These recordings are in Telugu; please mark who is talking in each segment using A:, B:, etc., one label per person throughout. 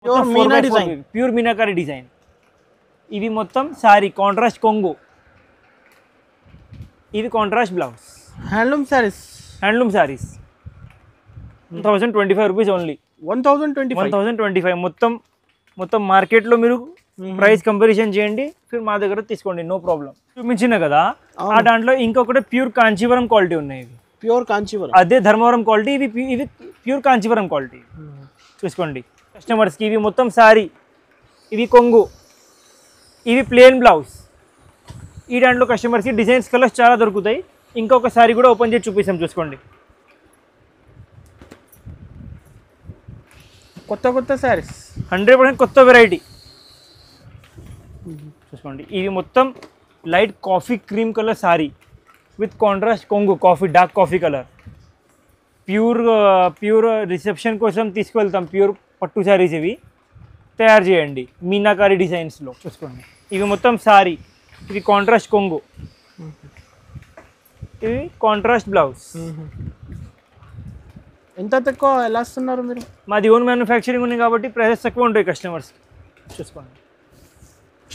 A: Pure meenakari design. ఇవి మొత్తం సారీ కాంట్రాస్ట్ కొంగు, ఇవి contrast blouse.
B: Handloom saris
A: 1025 rupees only. 1025 మొత్తం మార్కెట్లో మీరు ప్రైస్ కంపారిజన్ చేయండి, ఫిర్ మా దగ్గర తీసుకోండి, నో ప్రాబ్లం. చూపించిన కదా ఆ దాంట్లో ఇంకొకటి ప్యూర్ కాంచీవరం క్వాలిటీ ఉన్నాయి. ఇవి
B: ప్యూర్ కాంచీవరం,
A: అదే ధర్మవరం క్వాలిటీ, ఇవి ప్యూర్ కాంచీవరం క్వాలిటీ. చూసుకోండి కస్టమర్స్కి. ఇవి మొత్తం సారీ, ఇవి కొంగు, ఇవి ప్లేన్ బ్లౌజ్. ఈ దాంట్లో కస్టమర్స్కి డిజైన్స్ కలర్స్ చాలా దొరుకుతాయి. ఇంకొక సారీ కూడా ఓపెన్ చేసి చూపిస్తాం, చూసుకోండి.
B: కొత్త సారీస్
A: 100% కొత్త వెరైటీ. చూసుకోండి ఇవి మొత్తం light coffee cream colour sari with contrast కొంగు, dark coffee colour. Pure reception కోసం తీసుకువెళ్తాం. ప్యూర్ పట్టు శారీస్ ఇవి తయారు చేయండి మీనాకారి డిజైన్స్లో. చూసుకోండి ఇవి మొత్తం సారీ, ఇవి కాంట్రాస్ట్ కొంగు, ఇవి కాంట్రాస్ట్ బ్లౌజ్.
B: ఎంత తక్కువ ఎలా ఇస్తున్నారు మీరు?
A: మాది ఓన్ మ్యానుఫ్యాక్చరింగ్ ఉంది కాబట్టి ప్రైసెస్ తక్కువ ఉంటాయి కస్టమర్స్. చూసుకోండి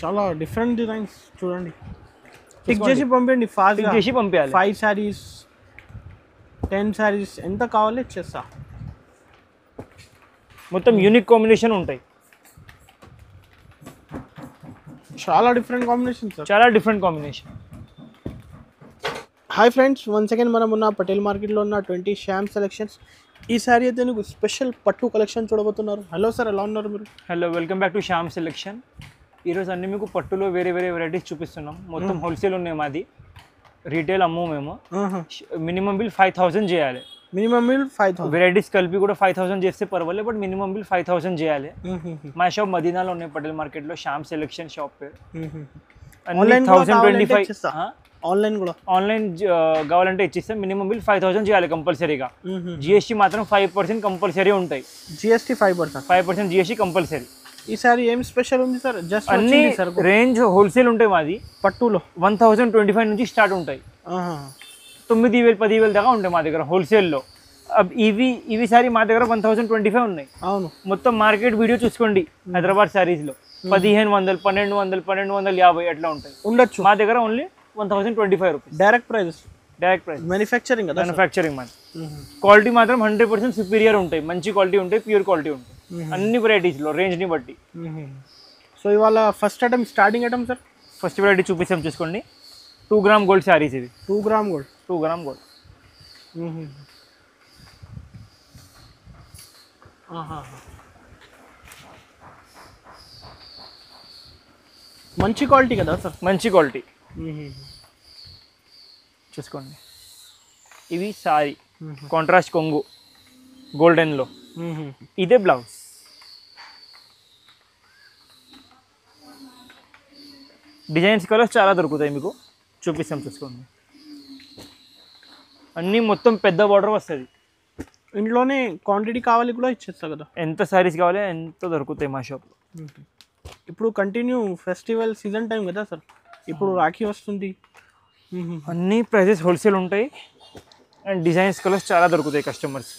B: చాలా డిఫరెంట్ డిజైన్స్ చూడండి. పిక్ చేసి పంపించండి, ఫాస్ట్
A: చేసి పంపించాలి.
B: 5 సారీస్ 10 సారీస్ ఎంత కావాలి ఇచ్చేస్తా.
A: మొత్తం యూనిక్ కాంబినేషన్ ఉంటాయి,
B: చాలా డిఫరెంట్ కాంబినేషన్ సార్,
A: చాలా different combination.
B: Hi friends, once again మనం ఉన్న పటేల్ మార్కెట్లో ఉన్న 20 శ్యామ్ సెలెక్షన్స్. ఈ సారీ అయితే నీకు స్పెషల్ పట్టు కలెక్షన్ చూడబోతున్నారు. హలో సార్, ఎలా ఉన్నారు మీరు?
A: Hello, welcome back to Shyam selection. ఈరోజు అన్ని మీకు పట్టులో వేరే వెరైటీస్ చూపిస్తున్నాం. మొత్తం హోల్సేల్ ఉన్నాయి మాది, రీటైల్ అమ్ము మేము. మినిమం బిల్ 5000 చేయాలి.
B: Minimum bill 5000.
A: వెరైటీస్ కలిపి కూడా 5000 చేస్తే పర్వాలేదు, బట్ మినిమం బిల్ 5000 చేయాలి. మా షాప్ మదీనాలో ఉన్నాయి, పటేల్ మార్కెట్లో శ్యామ్ సెలెక్షన్ షాప్ పేరు.
B: ఆన్లైన్
A: 1025.
B: ఆన్లైన్ కూడా
A: ఆన్లైన్ కావాలంటే ఇచ్చిస్తాం. మినిమం బిల్ 5000 చేయాలి కంపల్సరీగా. జిఎస్టీ మాత్రం 5% కంపల్సరీ ఉంటాయి.
B: GST 5%
A: GST compulsory.
B: ఈసారి ఏం స్పెషల్ ఉంది సార్? జస్ట్
A: అన్ని రేంజ్ హోల్సేల్ ఉంటాయి మాది.
B: పట్టులో
A: 1025 నుంచి స్టార్ట్ ఉంటాయి. 9000 10,000 దాకా ఉంటాయి మా దగ్గర హోల్సేల్లో. ఇవి సారీ మా దగ్గర 1025 ఉన్నాయి.
B: అవును,
A: మొత్తం మార్కెట్ వీడియో చూసుకోండి. హైదరాబాద్ సారీస్లో 1500 1200 1250 అట్లా ఉంటాయి
B: ఉండొచ్చు.
A: మా దగ్గర only 1025 rupees
B: direct price.
A: Manufacturing మాది. క్వాలిటీ మాత్రం 100% సుపీరియర్ ఉంటాయి, మంచి క్వాలిటీ ఉంటాయి, ప్యూర్ క్వాలిటీ ఉంటాయి అన్ని వెరైటీస్లో రేంజ్ని బట్టి.
B: సో ఇవాళ first item, starting item sir,
A: first variety చూపిస్తాం, చూసుకోండి. 2 గ్రామ్ గోల్డ్ శారీస్ ఇది.
B: 2 గ్రామ్ గోల్డ్. మంచి క్వాలిటీ కదా సార్?
A: మంచి క్వాలిటీ. చూసుకోండి ఇవి సారీ, కాంట్రాస్ట్ కొంగు గోల్డెన్లో. ఇదే బ్లౌజ్. డిజైన్స్ కలర్స్ చాలా దొరుకుతాయి మీకు, చూపిస్తాం, చూసుకోండి. అన్నీ మొత్తం పెద్ద బార్డర్ వస్తుంది.
B: ఇంట్లోనే క్వాంటిటీ కావాలి కూడా ఇచ్చేస్తా కదా,
A: ఎంత సారీస్ కావాలి ఎంత దొరుకుతాయి మా షాప్లో.
B: ఇప్పుడు కంటిన్యూ ఫెస్టివల్ సీజన్ టైం కదా సార్, ఇప్పుడు రాఖీ వస్తుంది.
A: అన్ని ప్రైజెస్ హోల్సేల్ ఉంటాయి అండ్ డిజైన్స్ కలర్స్ చాలా దొరుకుతాయి కస్టమర్స్.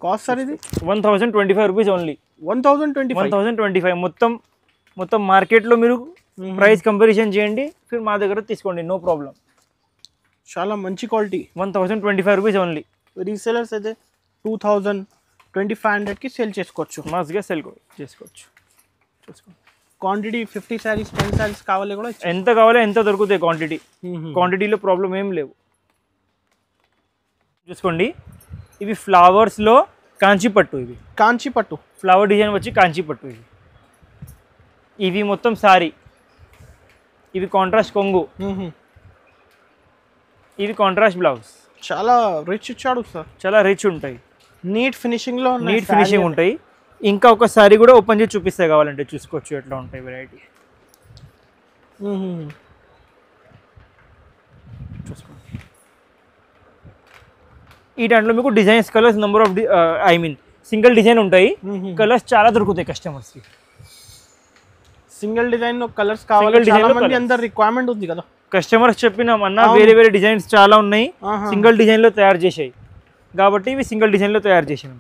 B: కాస్ట్ సార్ ఇది
A: 1025 రూపీస్ ఓన్లీ.
B: 1025
A: మొత్తం మార్కెట్లో మీరు ప్రైస్ కంపారిజన్ చేయండి, ఫిర్ మా దగ్గర తీసుకోండి, నో ప్రాబ్లం.
B: చాలా మంచి క్వాలిటీ.
A: 1025 rupees only.
B: రీసేలర్స్ అయితే 2500కి సేల్ చేసుకోవచ్చు,
A: మస్ట్గా సేల్ చేసుకోవచ్చు. చూసుకోండి
B: క్వాంటిటీ 50 సారీస్ 10 సారీస్ కావాలి కూడా
A: ఎంత కావాలో ఎంత దొరుకుతాయి క్వాంటిటీ. క్వాంటిటీలో ప్రాబ్లం ఏం లేవు. చూసుకోండి ఇవి ఫ్లవర్స్లో కాంచీపట్టు. ఇవి
B: కాంచీపట్టు
A: ఫ్లవర్ డిజైన్ వచ్చి కాంచీపట్టు. ఇవి మొత్తం సారీ, ఇవి కాంట్రాస్ట్ కొంగు, ఇవి కాంట్రాస్ట్ బ్లౌజ్.
B: చాలా రిచ్ ఇచ్చాడు సార్,
A: చాలా రిచ్ ఉంటాయి,
B: నీట్ ఫినిషింగ్లో
A: ఉంటాయి. ఇంకా ఒక సారీ కూడా ఓపెన్ చేసి చూపిస్తే కావాలంటే చూసుకోవచ్చు ఎట్లా ఉంటాయి వెరైటీ. చూసుకోండి ఈ దాంట్లో మీకు designs colours number of single design ఉంటాయి. కలర్స్ చాలా దొరుకుతాయి కస్టమర్స్కి.
B: సింగిల్ డిజైన్ కలర్స్ కావాలి, చాలా మంది అందరి రిక్వైర్మెంట్ ఉంది కదా.
A: కస్టమర్స్ చెప్పినాం అన్న వేరే డిజైన్స్ చాలా ఉన్నాయి, సింగిల్ డిజైన్లో తయారు చేసాయి కాబట్టి ఇవి సింగిల్ డిజైన్లో తయారు చేసాం.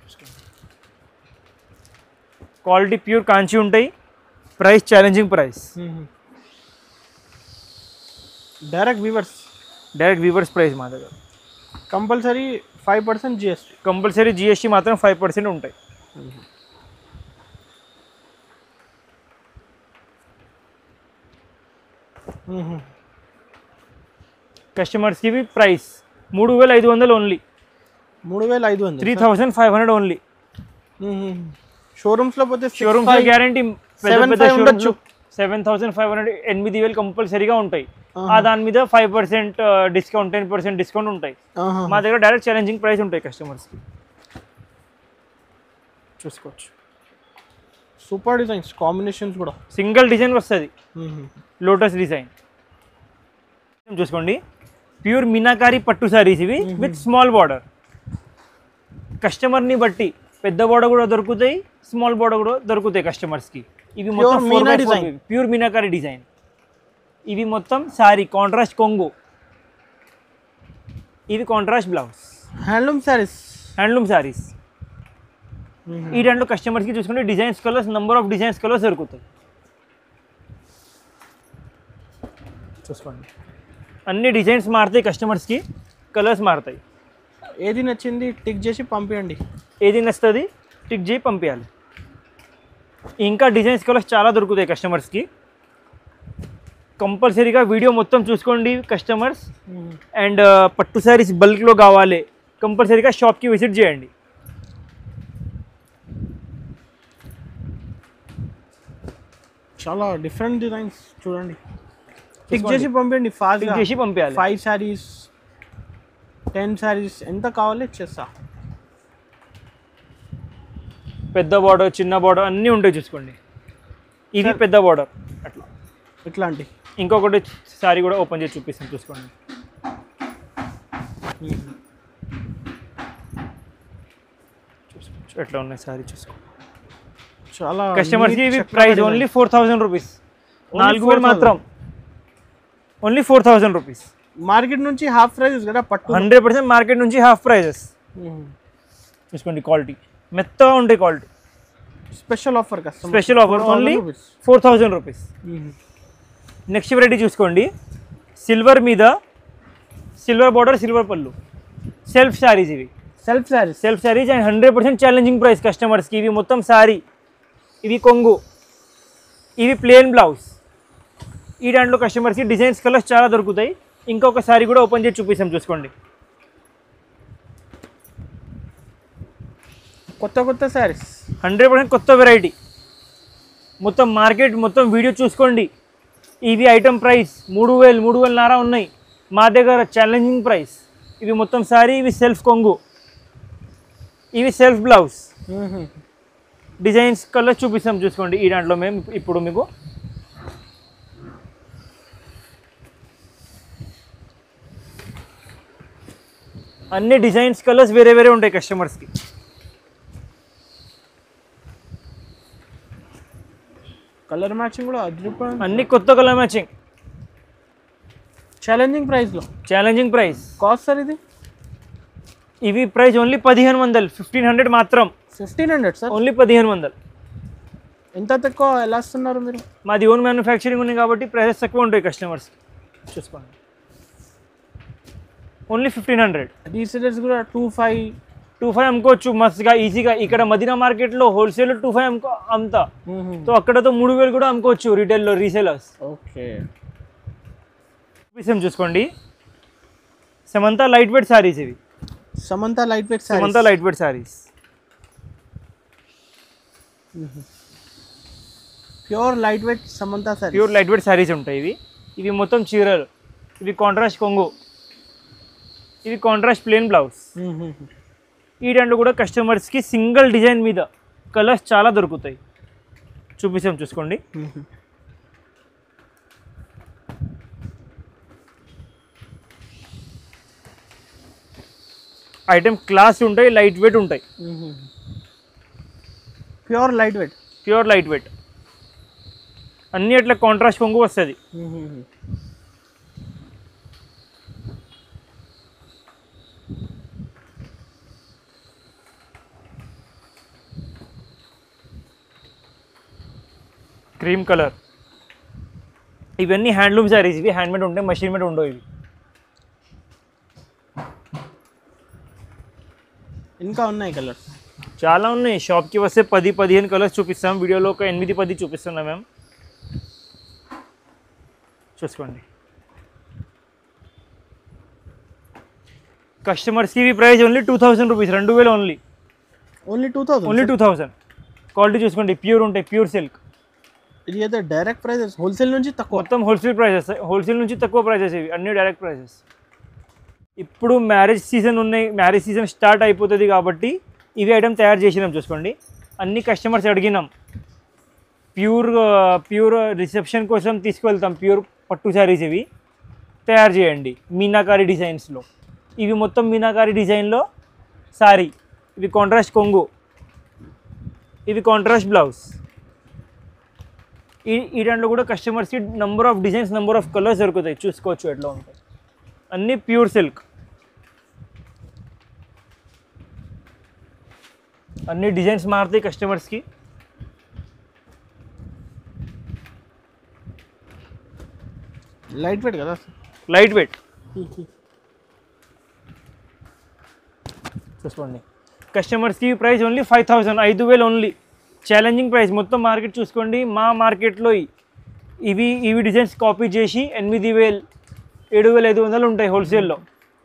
A: క్వాలిటీ ప్యూర్ కాంచి ఉంటాయి. Price challenging price.
B: Direct
A: weavers price మా దగ్గర.
B: Compulsory 5% GST.
A: కంపల్సరీ జిఎస్టీ మాత్రం 5% ఉంటాయి. కస్టమర్స్కి ఇవి ప్రైస్ 3500 ఓన్లీ.
B: 3500.
A: 3500 ఓన్లీ.
B: షోరూమ్స్లో పోతే
A: షోరూమ్స్ గ్యారంటీ 7500 8000 కంపల్సరీగా ఉంటాయి. దాని మీద 5% డిస్కౌంట్ 10% డిస్కౌంట్ ఉంటాయి. మా దగ్గర డైరెక్ట్ ఛాలెంజింగ్ ప్రైస్ ఉంటాయి కస్టమర్స్కి. చూసుకోవచ్చు.
B: సూపర్ డిజైన్స్ కాంబినేషన్స్ కూడా
A: సింగిల్ డిజైన్ వస్తుంది. లోటస్ డిజైన్ చూసుకోండి. ప్యూర్ మీనాకారి పట్టు సారీస్ ఇవి విత్ స్మాల్ బార్డర్. కస్టమర్ని బట్టి పెద్ద బార్డర్ కూడా దొరుకుతాయి, స్మాల్ బార్డర్ కూడా దొరుకుతాయి కస్టమర్స్కి. ఇవి మొత్తం ప్యూర్ మీనాకారి డిజైన్. ఇవి మొత్తం సారీ కాంట్రాస్ట్ కొంగు, ఇవి కాంట్రాస్ట్ బ్లౌజ్. హ్యాండ్లూమ్ సారీస్. ఈ రెండు కస్టమర్స్కి చూసుకుంటే designs colours number of designs colours దొరుకుతాయి. చూసుకోండి. అన్ని డిజైన్స్ మారుతాయి కస్టమర్స్కి, కలర్స్ మారుతాయి.
B: ఏది నచ్చింది టిక్ చేసి పంపించండి.
A: ఏది నచ్చుతుంది టిక్ చేసి పంపించాలి. ఇంకా డిజైన్స్ కలర్స్ చాలా దొరుకుతాయి కస్టమర్స్కి. కంపల్సరీగా వీడియో మొత్తం చూసుకోండి కస్టమర్స్. అండ్ పట్టు శారీస్ బల్క్లో కావాలి కంపల్సరీగా షాప్కి విజిట్ చేయండి.
B: చాలా డిఫరెంట్ డిజైన్స్ చూడండి. టిక్ చేసి పంపించండి. ఫాస్ట్
A: చేసి పంపించాలి.
B: 5 శారీస్ 10 శారీస్ ఎంత కావాలి చేస్తా.
A: పెద్ద బార్డర్ చిన్న బార్డర్ అన్నీ ఉంటాయి చూసుకోండి. ఇది పెద్ద బార్డర్ అట్లా
B: ఇట్లాంటి.
A: ఇంకొకటి శారీ కూడా ఓపెన్ చేసి చూపిస్తాను చూసుకోండి. చూసుకోవచ్చు ఎట్లా ఉన్నాయి శారీ చూసుకోండి.
B: చాలా
A: కస్టమర్స్కి ఇవి ప్రైస్ ఓన్లీ 4000 రూపీస్. 4000 మాత్రం ఓన్లీ 4000 రూపీస్.
B: మార్కెట్ నుంచి హాఫ్ ప్రైజెస్ కదా పట్టు.
A: 100% మార్కెట్ నుంచి హాఫ్ ప్రైజెస్. చూసుకోండి క్వాలిటీ మెత్తగా ఉంటాయి. Quality
B: special offer customer.
A: Special offer only 4000 rupees. Next variety చూసుకోండి. సిల్వర్ మీద సిల్వర్ బార్డర్ సిల్వర్ పళ్ళు సెల్ఫ్ శారీస్. ఇవి self saris and 100% challenging price కస్టమర్స్కి. ఇవి మొత్తం శారీ, ఇవి కొంగు, ఇవి ప్లెయిన్ బ్లౌజ్. ఈ దాంట్లో కస్టమర్స్కి డిజైన్స్ కలర్స్ చాలా దొరుకుతాయి. ఇంకొక శారీ కూడా ఓపెన్ చేసి చూపిస్తాం చూసుకోండి.
B: కొత్త శారీస్
A: 100% కొత్త వెరైటీ. మొత్తం మార్కెట్ మొత్తం వీడియో చూసుకోండి. ఇవి ఐటమ్ ప్రైస్ 3000 3500 ఉన్నాయి. మా దగ్గర ఛాలెంజింగ్ ప్రైస్. ఇవి మొత్తం శారీ, ఇవి సెల్ఫ్ కొంగు, ఇవి సెల్ఫ్ బ్లౌజ్. డిజైన్స్ కలర్స్ చూపిస్తాం చూసుకోండి. ఈ దాంట్లో మేము ఇప్పుడు మీకు అన్ని డిజైన్స్ కలర్స్ వేరే వేరే ఉంటాయి కస్టమర్స్కి.
B: కలర్ మ్యాచింగ్ కూడా
A: అన్ని కొత్త colour matching.
B: Challenging price.
A: Cost sir ఇవి ప్రైస్ ఓన్లీ 1500 1500 మాత్రం.
B: 1500 సార్
A: ఓన్లీ 1500.
B: ఎంత తక్కువ ఎలా ఇస్తున్నారు మీరు?
A: మాది ఓన్ మ్యానుఫ్యాక్చరింగ్ ఉంది కాబట్టి ప్రైసెస్ తక్కువ ఉంటాయి కస్టమర్స్. చూసుకోండి ఓన్లీ 1500.
B: రీసేలర్స్ కూడా 25
A: అమ్ముకోవచ్చు మస్తుగా ఈజీగా. ఇక్కడ మదీనా మార్కెట్లో హోల్సేల్ 25 అమ్ముతా. సో అక్కడతో 3000 కూడా అమ్ముకోవచ్చు రీటైల్లో రీసేలర్స్.
B: ఓకే
A: చూసుకోండి. Samantha light weight saris. ఇవి
B: Samantha light weight
A: saris.
B: Pure light weight
A: saris ఉంటాయి. ఇవి మొత్తం చీరలు. ఇవి కాంట్రాస్ట్ కొంగు, ఇవి కాంట్రాస్ట్ ప్లెయిన్ బ్లౌజ్. ఈ రెండు కూడా కస్టమర్స్కి సింగిల్ డిజైన్ మీద కలర్స్ చాలా దొరుకుతాయి. చూపిస్తాం చూసుకోండి. ఐటమ్ క్లాస్ ఉంటాయి, లైట్ వెయిట్ ఉంటాయి.
B: ప్యూర్ లైట్ వెయిట్
A: అన్నీ అట్లా కాంట్రాస్ట్ కొంగు వస్తుంది. Cream colour. ఇవన్నీ హ్యాండ్లూమ్ శారీస్, ఇవి హ్యాండ్మేడ్ ఉంటాయి, మషిన్ మేడ్ ఉండవు ఇవి.
B: ఇంకా ఉన్నాయి కలర్స్
A: చాలా ఉన్నాయి. షాప్కి వస్తే 10-15 కలర్స్ చూపిస్తాం, వీడియోలో ఒక 8-10 చూపిస్తున్నాం మేము. చూసుకోండి. కస్టమర్స్కి ఇవి price only 2000 rupees, 2000 only.
B: Only 2000.
A: Only 2000. Quality చూసుకోండి, ప్యూర్ ఉంటాయి, ప్యూర్ సిల్క్.
B: ఇది అయితే డైరెక్ట్ ప్రైజెస్, హోల్సేల్ నుంచి తక్కువ.
A: మొత్తం హోల్సేల్ ప్రైజెస్, హోల్సేల్ నుంచి తక్కువ ప్రైజెస్ ఇవి అన్ని డైరెక్ట్ ప్రైజెస్. ఇప్పుడు మ్యారేజ్ సీజన్ ఉన్నాయి, మ్యారేజ్ సీజన్ స్టార్ట్ అయిపోతుంది కాబట్టి ఇవి ఐటమ్ తయారు చేసినాం. చూసుకోండి, అన్ని కస్టమర్స్ అడిగినాం. ప్యూర్ రిసెప్షన్ కోసం తీసుకువెళ్తాం, ప్యూర్ పట్టు శారీస్ ఇవి తయారు చేయండి మీనాకారి డిజైన్స్లో. ఇవి మొత్తం మీనాకారి డిజైన్లో శారీ. ఇవి కాంట్రాస్ట్ కొంగు, ఇవి కాంట్రాస్ట్ బ్లౌజ్. ఈ దాంట్లో కూడా కస్టమర్స్కి number of designs, number of colours దొరుకుతాయి, చూసుకోవచ్చు ఎట్లా ఉంటాయి. అన్నీ ప్యూర్ సిల్క్, అన్ని డిజైన్స్ మారుతాయి కస్టమర్స్కి.
B: లైట్ వెయిట్ కదా,
A: లైట్ వెయిట్. చూసుకోండి, కస్టమర్స్కి price only 5000, 5000 only. Challenging price. మొత్తం మార్కెట్ చూసుకోండి, మా మార్కెట్లో ఇవి డిజైన్స్ కాపీ చేసి 8000, 7500 ఉంటాయి హోల్సేల్లో.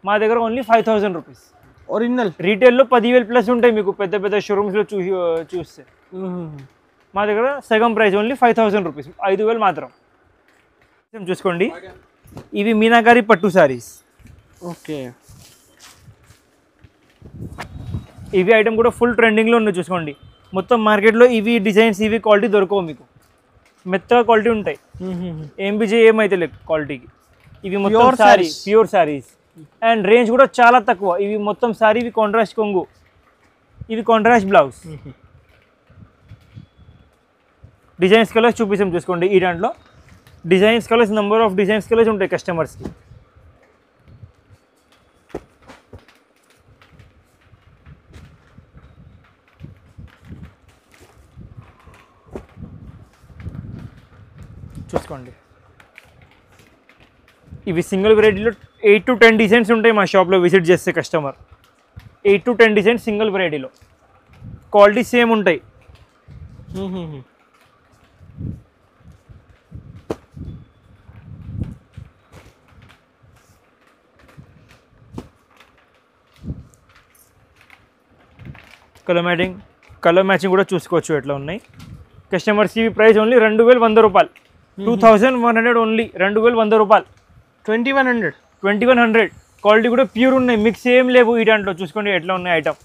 A: మా దగ్గర ఓన్లీ 5000 రూపీస్
B: ఒరిజినల్.
A: రీటైల్లో 10,000 ప్లస్ ఉంటాయి మీకు పెద్ద పెద్ద షోరూమ్స్లో చూస్తే. మా దగ్గర సగం ప్రైస్ ఓన్లీ 5000 రూపీస్, 5000 మాత్రం. చూసుకోండి, ఇవి మీనాకారి పట్టు శారీస్.
B: ఓకే,
A: ఇవి ఐటమ్ కూడా ఫుల్ ట్రెండింగ్లో ఉన్నాయి. చూసుకోండి, మొత్తం మార్కెట్లో ఇవి డిజైన్స్, ఇవి క్వాలిటీ దొరకవు మీకు, మెత్తగా క్వాలిటీ ఉంటాయి. ఏమైతే లేదు క్వాలిటీకి. ఇవి మొత్తం sari, pure saris. And range కూడా చాలా తక్కువ. ఇవి మొత్తం శారీ, ఇవి కాంట్రాస్ట్ కొంగు, ఇవి కాంట్రాస్ట్ బ్లౌజ్. డిజైన్స్ కలర్స్ చూపిస్తాం. చూసుకోండి, ఈ దాంట్లో designs colours, number of designs colours ఉంటాయి కస్టమర్స్కి. చూసుకోండి, ఇవి సింగిల్ వెరైటీలో 8 to 10 డిజైన్స్ ఉంటాయి మా షాప్లో విజిట్ చేస్తే కస్టమర్. 8 to 10 డిజైన్స్ సింగిల్ వెరైటీలో, క్వాలిటీ సేమ్ ఉంటాయి. కలర్ మ్యాచింగ్ కూడా చూసుకోవచ్చు ఎట్లా ఉన్నాయి. కస్టమర్స్కి ప్రైస్ ఓన్లీ 2100 రూపాయలు, 2100 ఓన్లీ, 2100 రూపాయలు. 2100. క్వాలిటీ కూడా ప్యూర్ ఉన్నాయి, మిక్స్ ఏం లేవు ఈ దాంట్లో. చూసుకోండి ఎట్లా ఉన్నాయి ఐటమ్.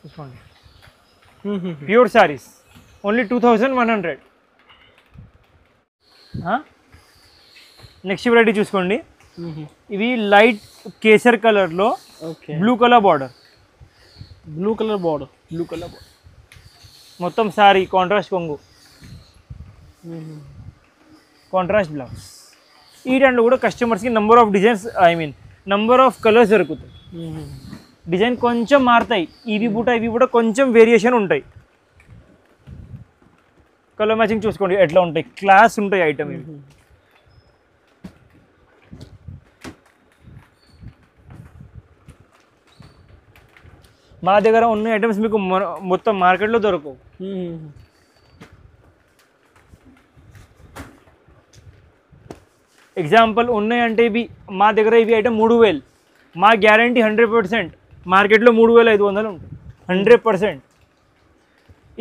A: చూసుకోండి, pure saris only 2100. Next variety చూసుకోండి, ఇవి లైట్ కేసర్ కలర్లో బ్లూ కలర్ బార్డర్, మొత్తం శారీ కాంట్రాస్ట్ కొంగు, కాంట్రాస్ట్ బ్లౌజ్. ఈ దాంట్లో కూడా కస్టమర్స్కి number of designs, number of colours దొరుకుతాయి. డిజైన్ కొంచెం మారుతాయి, ఇవి కూడా కొంచెం వేరియేషన్ ఉంటాయి. కలర్ మ్యాచింగ్ చూసుకోండి ఎట్లా ఉంటాయి, క్లాస్ ఉంటాయి ఐటమ్ ఇవి. మా దగ్గర ఉన్న ఐటమ్స్ మీకు మొత్తం మార్కెట్లో దొరకవు. ఎగ్జాంపుల్ ఉన్నాయంటే ఇవి మా దగ్గర ఇవి ఐటమ్ 3000, మా గ్యారంటీ 100%. మార్కెట్లో 3500 ఉంటాయి 100%.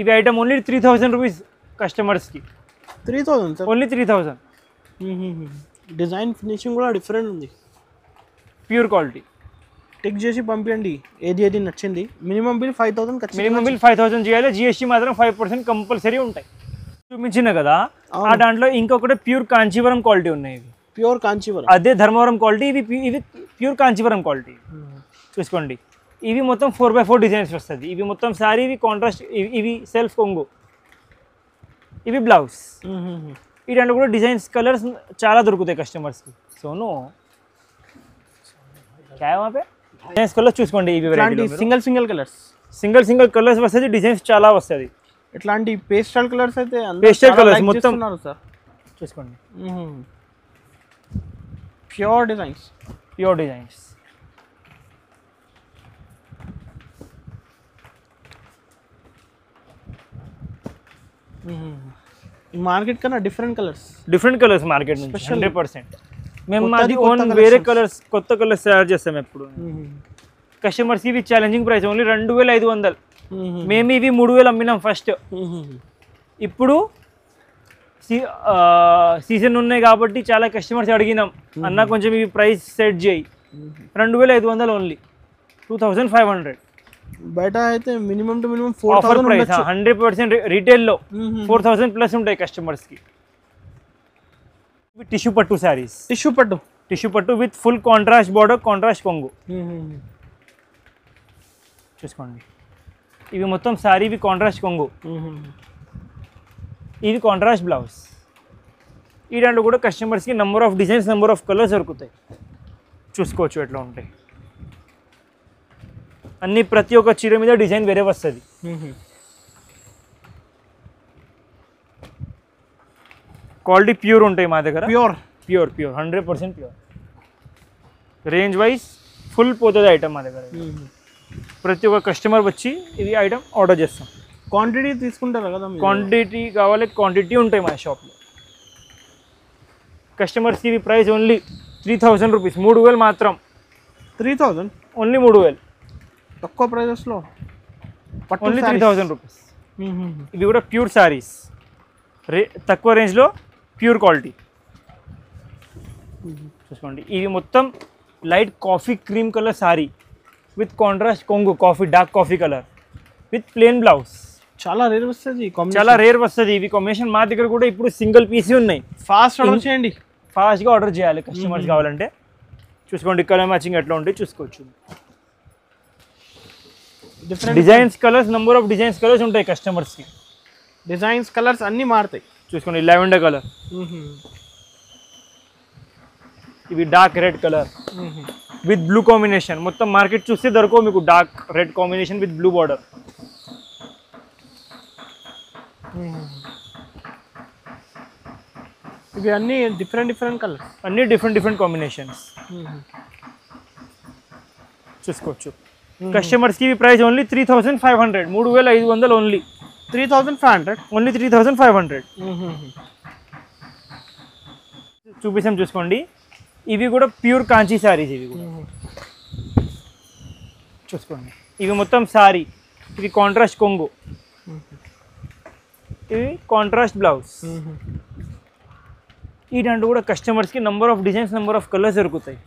A: ఇవి ఐటమ్ ఓన్లీ 3000 రూపీస్ కస్టమర్స్కి.
B: 3000
A: ఓన్లీ 3000.
B: డిజైన్ ఫినిషింగ్ కూడా డిఫరెంట్ ఉంది,
A: ప్యూర్ క్వాలిటీ.
B: టిక్ చేసి పంపించండి ఏది నచ్చింది. మినిమం బిల్
A: 5000 చేయాలి. జిఎస్టీ మాత్రం 5% కంపల్సరీ ఉంటాయి. చూపించిన కదా ఆ దాంట్లో ఇంకొకటి ప్యూర్ కాంచీవరం క్వాలిటీ ఉన్నాయి. ఇవి
B: ప్యూర్ కాంచీవరం,
A: అదే ధర్మవరం క్వాలిటీ. ఇవి ప్యూర్ కాంచీవరం క్వాలిటీ. చూసుకోండి, ఇవి మొత్తం 4x4 డిజైన్స్ వస్తుంది. ఇవి మొత్తం శారీ, ఇవి కాంట్రాస్ట్, ఇవి సెల్ఫ్ కొంగు, ఇవి బ్లౌజ్. ఈ దాంట్లో కూడా డిజైన్స్ కలర్స్ చాలా దొరుకుతాయి కస్టమర్స్కి. సోను క్యా వहाँ पे డిజైన్స్ కలర్స్ చూసుకోండి. ఇవి variety
B: single colours,
A: single colours వస్తుంది, డిజైన్స్ చాలా వస్తుంది.
B: ఇట్లాంటి పేస్టల్ కలర్స్ అయితే
A: పేస్టల్ కలర్స్ మొత్తం
B: సార్
A: చూసుకోండి.
B: Pure designs. ఈ మార్కెట్ కన్నా డిఫరెంట్ కలర్స్
A: మార్కెట్ నుంచి 100%. మేము మాది ఓన్ వేరే కొత్త కలర్స్ తయారు చేస్తాం ఎప్పుడు. కస్టమర్స్కి ఇవి ఛాలెంజింగ్ ప్రైస్ ఓన్లీ 2500. మేము ఇవి 3000 అమ్మినాం ఫస్ట్. ఇప్పుడు సీజన్ ఉన్నాయి కాబట్టి చాలా కస్టమర్స్ అడిగినాం, అన్న కొంచెం ఇవి ప్రైస్ సెట్ చేయి. 2500 ఓన్లీ, 2500.
B: బయట అయితే minimum to minimum
A: offer price 100%. రీటైల్లో 4000 plus ఉంటాయి కస్టమర్స్కి. టిష్యూ పట్టు శారీస్, టిష్యూ పట్టు with full contrast border, contrast కొంగు చూసుకోండి. ఇవి మొత్తం శారీ, ఇవి కాంట్రాస్ట్ కొంగు, ఇది కాంట్రాస్ట్ బ్లౌజ్. ఈ దాంట్లో కూడా కస్టమర్స్కి number of designs, number of colours దొరుకుతాయి. చూసుకోవచ్చు ఎట్లా ఉంటాయి అన్ని. ప్రతి ఒక్క చీర మీద డిజైన్ వేరే వస్తుంది. క్వాలిటీ ప్యూర్ ఉంటాయి మా దగ్గర. Pure 100% pure. Range wise full పోతుంది ఐటమ్ మా దగ్గర. ప్రతి ఒక్క కస్టమర్ వచ్చి ఇది ఐటమ్ ఆర్డర్ చేస్తాం.
B: క్వాంటిటీ తీసుకుంటారు కదా?
A: క్వాంటిటీ కావాలి, క్వాంటిటీ ఉంటాయి మా షాప్లో. కస్టమర్స్కి ఇవి ప్రైస్ ఓన్లీ 3000 రూపీస్, 3000 మాత్రం.
B: 3000
A: ఓన్లీ 3000
B: తక్కువ ప్రైజెస్లో
A: ఓన్లీ 3000 రూపీస్. ఇవి కూడా ప్యూర్ శారీస్, తక్కువ రేంజ్లో ప్యూర్ క్వాలిటీ చూసుకోండి. ఇవి మొత్తం light coffee cream colour sari with contrast కొంగు, dark coffee colour with plain blouse.
B: చాలా రేర్
A: వస్తుంది ఇవి కాంబినేషన్. మా దగ్గర కూడా ఇప్పుడు సింగిల్ పీసీ ఉన్నాయి. ఫాస్ట్గా ఆర్డర్ చేయాలి కస్టమర్స్ కావాలంటే. చూసుకోండి కలర్ మ్యాచింగ్ ఎట్లా ఉంటాయి చూసుకోవచ్చు. Designs colours, number of designs colours ఉంటాయి కస్టమర్స్కి.
B: డిజైన్స్ కలర్స్ అన్నీ మారుతాయి.
A: చూసుకోండి లావెండర్ కలర్, ఇవి dark red colour with blue combination. మొత్తం మార్కెట్ చూస్తే దొరకవు మీకు dark red combination with blue border.
B: ఇవి అన్ని డిఫరెంట్ కలర్స్,
A: అన్ని డిఫరెంట్ కాంబినేషన్స్ చూసుకోవచ్చు. కస్టమర్స్కి ఇవి ప్రైస్ ఓన్లీ 3500, 3500 ఓన్లీ.
B: 3500
A: ఓన్లీ 3500 చూపిస్తాం. చూసుకోండి ఇవి కూడా ప్యూర్ కాంచీ శారీస్. ఇవి కూడా చూసుకోండి. ఇవి మొత్తం శారీ, ఇవి కాంట్రాస్ట్ కొంగు, ఇవి కాంట్రాస్ట్ బ్లౌజ్. ఈ దాంట్లో కూడా కస్టమర్స్కి number of designs, number of colours దొరుకుతాయి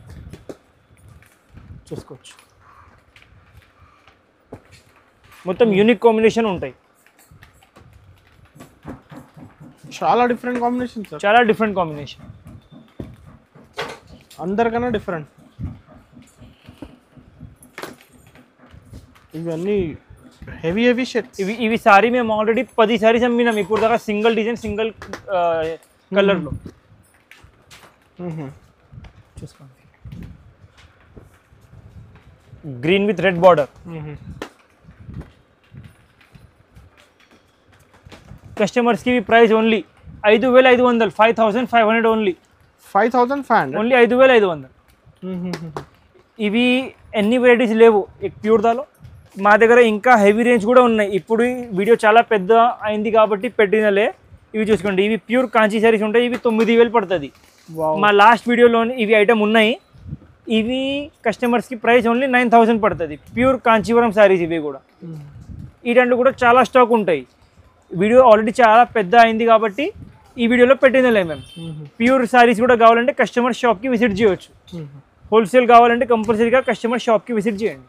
A: చూసుకోవచ్చు. మొత్తం యూనిక్ కాంబినేషన్ ఉంటాయి.
B: చాలా డిఫరెంట్ కాంబినేషన్, అందరికన్నా డిఫరెంట్. ఇవన్నీ హెవీ షర్ట్స్.
A: ఇవి సారీ మేము ఆల్రెడీ 10 సారీస్ అమ్మినాం ఇప్పుడు దాకా, సింగిల్ డిజైన్, సింగిల్ కలర్లో చూసుకోండి. Green with red border. కస్టమర్స్కి ప్రైస్ ఓన్లీ 5500, 5500 ఓన్లీ.
B: 5500
A: ఓన్లీ 5500. ఇవి ఎన్ని వెరైటీస్ లేవు ప్యూర్ దాలో మా దగ్గర. ఇంకా హెవీ రేంజ్ కూడా ఉన్నాయి. ఇప్పుడు వీడియో చాలా పెద్ద అయింది కాబట్టి పెట్టినలే. ఇవి చూసుకోండి, ఇవి ప్యూర్ కాంచీ సారీస్ ఉంటాయి. ఇవి 9000 పడుతుంది. మా లాస్ట్ వీడియోలో ఇవి ఐటమ్ ఉన్నాయి. ఇవి కస్టమర్స్కి ప్రైస్ ఓన్లీ 9000 పడుతుంది. ప్యూర్ కాంచీవరం సారీస్ ఇవి కూడా. ఈ రెండు కూడా చాలా స్టాక్ ఉంటాయి. వీడియో ఆల్రెడీ చాలా పెద్ద అయింది కాబట్టి ఈ వీడియోలో పెట్టిందలే మేము. ప్యూర్ సారీస్ కూడా కావాలంటే కస్టమర్ షాప్కి విజిట్ చేయవచ్చు. హోల్సేల్ కావాలంటే కంపల్సరీగా కస్టమర్ షాప్కి విజిట్ చేయండి.